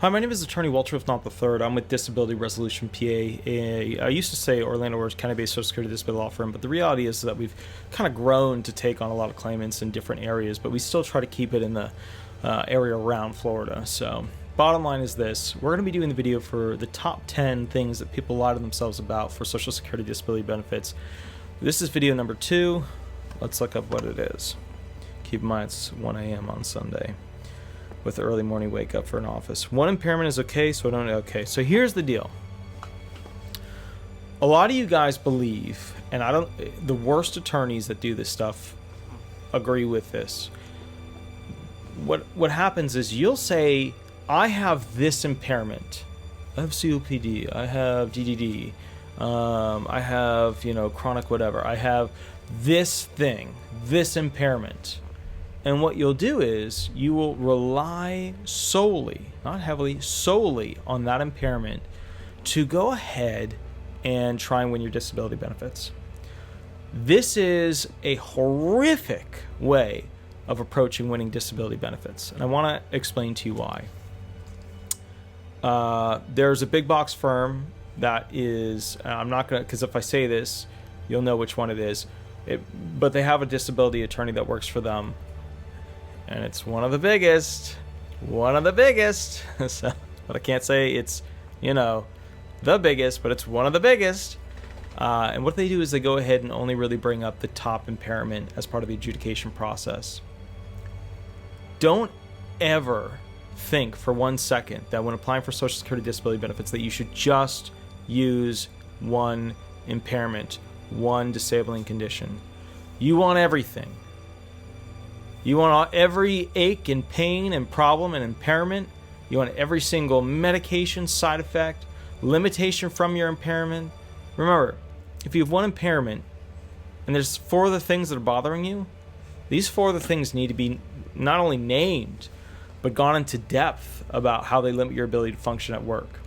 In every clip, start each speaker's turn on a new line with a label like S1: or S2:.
S1: Hi, my name is Attorney Walter Rudolph Hnot III. I'm with Disability Resolution PA. I used to say Orlando, we're County-based Social Security disability law firm, but the reality is that we've kind of grown to take on a lot of claimants in different areas, but we still try to keep it in the area around Florida. So, bottom line is this. We're going to be doing the video for the top 10 things that people lie to themselves about for Social Security disability benefits. This is video number 2. Let's look up what it is. Keep in mind it's 1 a.m. on Sunday with the early morning wake up for an office. One impairment is okay, so I don't. Okay, so here's the deal. A lot of you guys believe, and I don't, the worst attorneys that do this stuff agree with this. What happens is you'll say, I have this impairment. I have COPD, I have DDD, I have, chronic whatever. I have this thing, this impairment. And what you'll do is you will rely solely, not heavily, solely on that impairment to go ahead and try and win your disability benefits. This is a horrific way of approaching winning disability benefits. And I want to explain to you why. There's a big box firm that is, I'm not going to, because if I say this, you'll know which one it is. But they have a disability attorney that works for them. And it's one of the biggest. So, but I can't say it's, the biggest, but it's one of the biggest. And what they do is they go ahead and only really bring up the top impairment as part of the adjudication process. Don't ever think for 1 second that when applying for Social Security disability benefits that you should just use one impairment, one disabling condition. You want everything. You want every ache and pain and problem and impairment. You want every single medication, side effect, limitation from your impairment. Remember, if you have one impairment and there's 4 other things that are bothering you, these 4 other things need to be not only named, but gone into depth about how they limit your ability to function at work.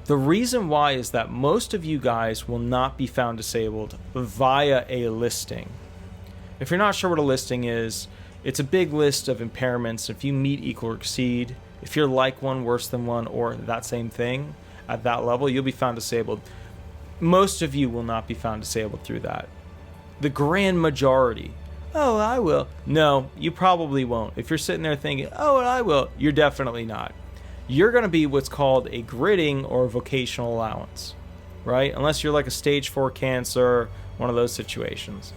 S1: The reason why is that most of you guys will not be found disabled via a listing. If you're not sure what a listing is, it's a big list of impairments. If you meet, equal, or exceed, if you're like one, worse than one, or that same thing at that level, you'll be found disabled. Most of you will not be found disabled through that. The grand majority, oh, I will. No, you probably won't. If you're sitting there thinking, oh, I will, you're definitely not. You're going to be what's called a gritting or a vocational allowance, right? Unless you're like a stage 4 cancer, one of those situations.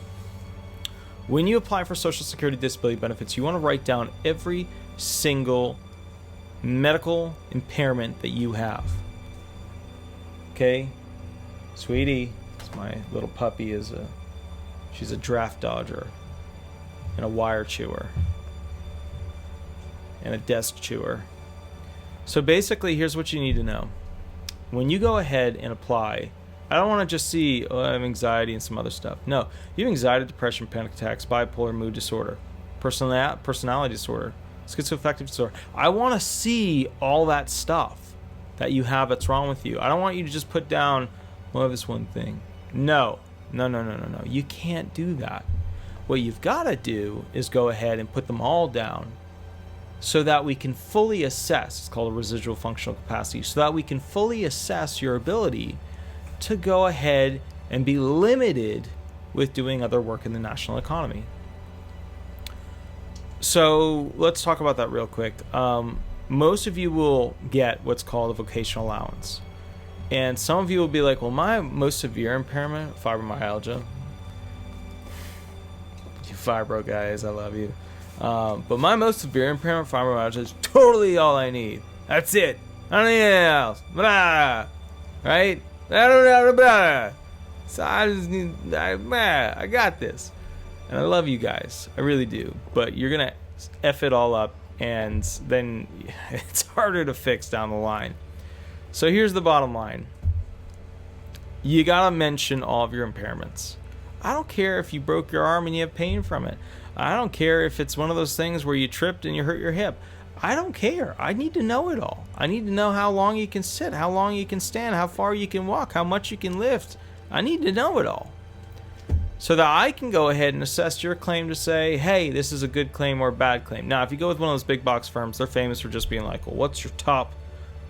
S1: When you apply for Social Security disability benefits, you want to write down every single medical impairment that you have. Okay? Sweetie, my little puppy she's a draft dodger and a wire chewer and a desk chewer. So basically, here's what you need to know. When you go ahead and apply, I don't want to just see, I have anxiety and some other stuff. No, you have anxiety, depression, panic attacks, bipolar mood disorder, personality disorder, schizoaffective disorder. I want to see all that stuff that you have that's wrong with you. I don't want you to just put down, well, I have this one thing. No. You can't do that. What you've got to do is go ahead and put them all down so that we can fully assess, it's called a residual functional capacity, so that we can fully assess your ability to go ahead and be limited with doing other work in the national economy. So let's talk about that real quick. Most of you will get what's called a vocational allowance. And some of you will be like, well, my most severe impairment, fibromyalgia. You fibro guys, I love you. But my most severe impairment, fibromyalgia, is totally all I need. That's it. I don't need anything else. Blah. Right? So I got this. And I love you guys. I really do. But you're going to F it all up, and then it's harder to fix down the line. So here's the bottom line. You got to mention all of your impairments. I don't care if you broke your arm and you have pain from it. I don't care if it's one of those things where you tripped and you hurt your hip. I don't care. I need to know it all. I need to know how long you can sit, how long you can stand, how far you can walk, how much you can lift. I need to know it all. so that I can go ahead and assess your claim to say, hey, this is a good claim or a bad claim. Now, if you go with one of those big box firms, they're famous for just being like, well, what's your top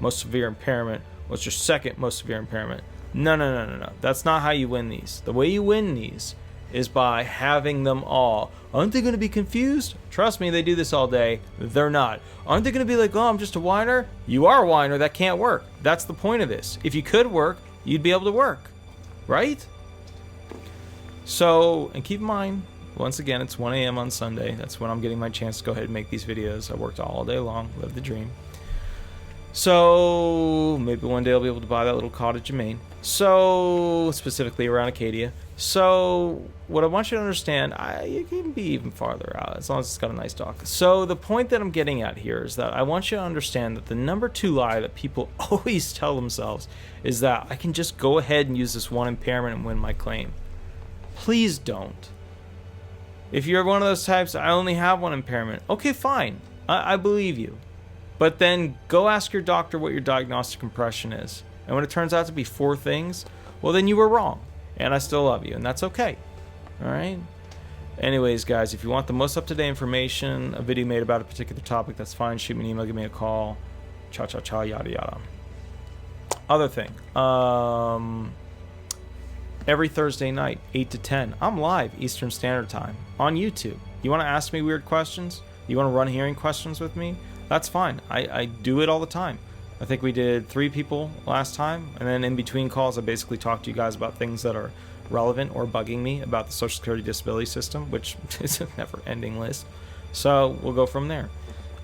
S1: most severe impairment? What's your second most severe impairment? No. That's not how you win these. The way you win these is by having them all. Aren't they going to be confused? Trust me, they do this all day. They're not. Aren't they going to be like, oh, I'm just a whiner? You are a whiner. That can't work. That's the point of this. If you could work, you'd be able to work. Right? So, and keep in mind, once again, it's 1 a.m. on Sunday. That's when I'm getting my chance to go ahead and make these videos. I worked all day long. Lived the dream. So, maybe one day I'll be able to buy that little cottage in Maine. So, specifically around Acadia. So, what I want you to understand, you can be even farther out, as long as it's got a nice dock. So, the point that I'm getting at here is that I want you to understand that the number 2 lie that people always tell themselves is that I can just go ahead and use this one impairment and win my claim. Please don't. If you're one of those types, I only have one impairment. Okay, fine. I believe you. But then go ask your doctor what your diagnostic impression is. And when it turns out to be 4 things, well, then you were wrong. And I still love you, and that's okay. All right? Anyways, guys, if you want the most up-to-date information, a video made about a particular topic, that's fine. Shoot me an email, give me a call. Cha-cha-cha, yada yada. Other thing. Every Thursday night, 8 to 10, I'm live Eastern Standard Time on YouTube. You want to ask me weird questions? You want to run hearing questions with me? That's fine. I do it all the time. I think we did 3 people last time, and then in between calls I basically talked to you guys about things that are relevant or bugging me about the Social Security disability system, which is a never-ending list. So we'll go from there.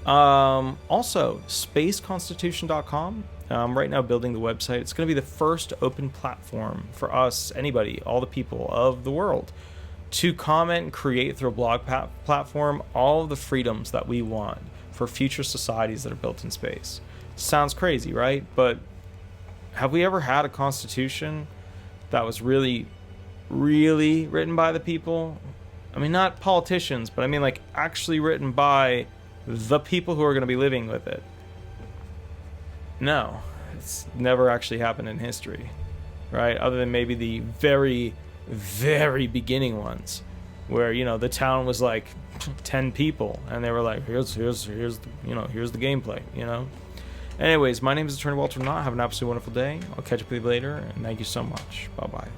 S1: Also, spaceconstitution.com. Right now building the website. It's going to be the first open platform for us, anybody, all the people of the world, to comment and create through a blog platform all of the freedoms that we want for future societies that are built in space. Sounds crazy, right? But have we ever had a constitution that was really, really written by the people? I mean, not politicians, but I mean like actually written by the people who are going to be living with it. No, it's never actually happened in history, right? Other than maybe the very, very beginning ones, where, you know, the town was like 10 people, and they were like, here's the gameplay, you know. Anyways, my name is Attorney Walter Hnot. Have an absolutely wonderful day. I'll catch up with you later, and thank you so much. Bye bye.